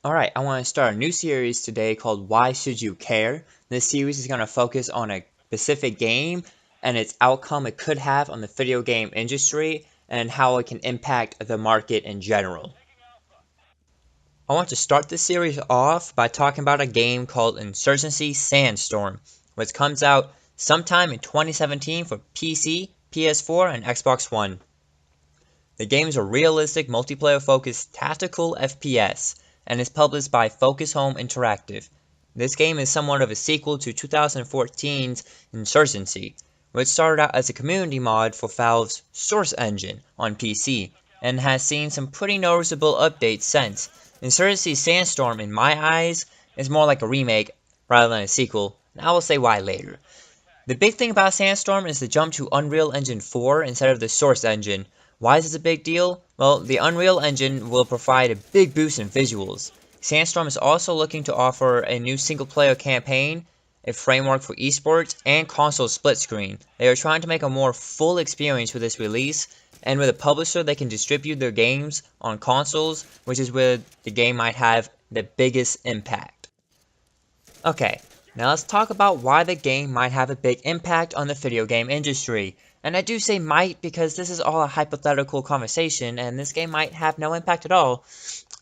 Alright, I want to start a new series today called Why Should You Care? This series is going to focus on a specific game and its outcome it could have on the video game industry and how it can impact the market in general. I want to start this series off by talking about a game called Insurgency Sandstorm, which comes out sometime in 2017 for PC, PS4, and Xbox One. The game is a realistic, multiplayer-focused tactical FPS, and is published by Focus Home Interactive. This game is somewhat of a sequel to 2014's Insurgency, which started out as a community mod for Valve's Source Engine on PC, and has seen some pretty noticeable updates since. Insurgency Sandstorm, in my eyes, is more like a remake rather than a sequel, and I will say why later. The big thing about Sandstorm is the jump to Unreal Engine 4 instead of the Source Engine. Why is this a big deal? Well, the Unreal Engine will provide a big boost in visuals. Sandstorm is also looking to offer a new single-player campaign, a framework for esports, and console split screen. They are trying to make a more full experience with this release, and with a publisher they can distribute their games on consoles, which is where the game might have the biggest impact. Okay, now let's talk about why the game might have a big impact on the video game industry. And I do say might because this is all a hypothetical conversation and this game might have no impact at all,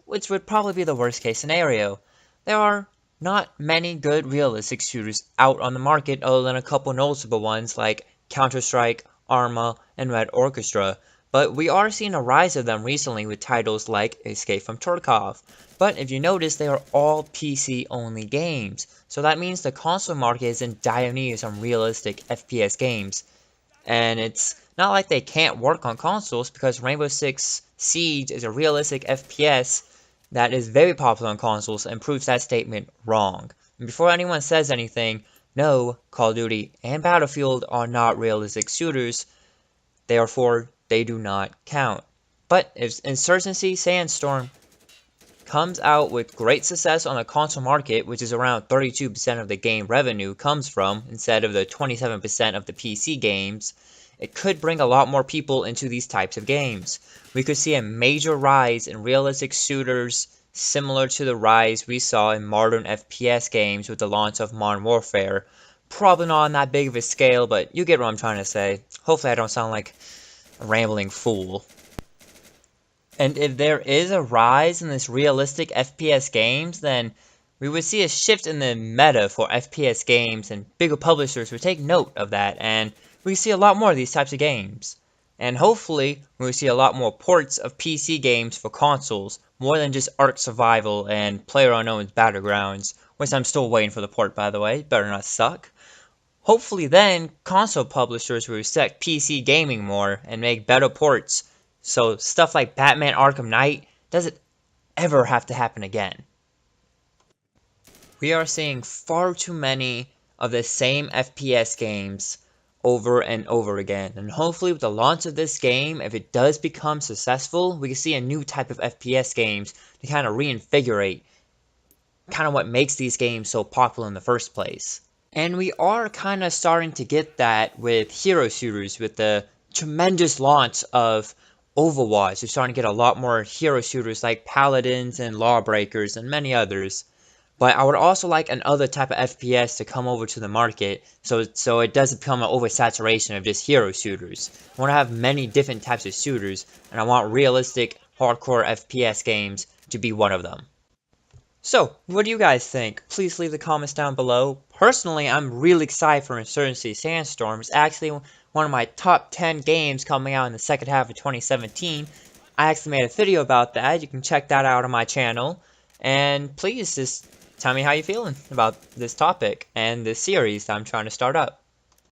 which would probably be the worst case scenario. There are not many good realistic shooters out on the market other than a couple noticeable ones like Counter-Strike, Arma, and Red Orchestra, but we are seeing a rise of them recently with titles like Escape from Tarkov. But if you notice, they are all PC only games, so that means the console market is in dire need of some realistic FPS games. And it's not like they can't work on consoles because Rainbow Six Siege is a realistic FPS that is very popular on consoles and proves that statement wrong. And before anyone says anything, no, Call of Duty and Battlefield are not realistic shooters, therefore they do not count. But if Insurgency Sandstorm comes out with great success on the console market, which is around 32% of the game revenue comes from, instead of the 27% of the PC games, it could bring a lot more people into these types of games. We could see a major rise in realistic shooters, similar to the rise we saw in modern FPS games with the launch of Modern Warfare. Probably not on that big of a scale, but you get what I'm trying to say. Hopefully I don't sound like a rambling fool. And if there is a rise in this realistic FPS games, then we would see a shift in the meta for FPS games, and bigger publishers would take note of that, and we see a lot more of these types of games. And hopefully, we will see a lot more ports of PC games for consoles, more than just Ark Survival and PlayerUnknown's Battlegrounds, which I'm still waiting for the port, by the way, better not suck. Hopefully then, console publishers will respect PC gaming more and make better ports, so stuff like Batman Arkham Knight doesn't ever have to happen again. We are seeing far too many of the same FPS games over and over again, and hopefully with the launch of this game, if it does become successful, we can see a new type of FPS games to kind of reinvigorate kind of what makes these games so popular in the first place. And we are kind of starting to get that with hero shooters, with the tremendous launch of Overwatch. We're starting to get a lot more hero shooters like Paladins and Lawbreakers and many others. But I would also like another type of FPS to come over to the market, so it doesn't become an oversaturation of just hero shooters. I want to have many different types of shooters, and I want realistic, hardcore FPS games to be one of them. So, what do you guys think? Please leave the comments down below. Personally, I'm really excited for Insurgency Sandstorm. It's actually one of my top 10 games coming out in the second half of 2017. I actually made a video about that. You can check that out on my channel. And please just tell me how you're feeling about this topic and this series that I'm trying to start up.